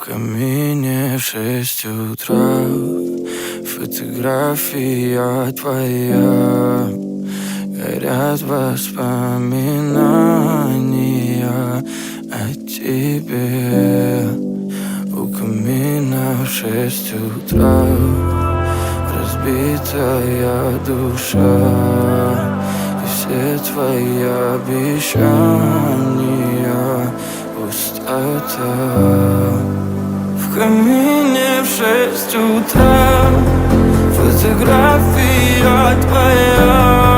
камине в 6 утра фотография твоя. Горят воспоминания о тебе. У камина в 6 утра разбитая душа, и все твои обещания пустота. В камине в 6 утра фотография твоя.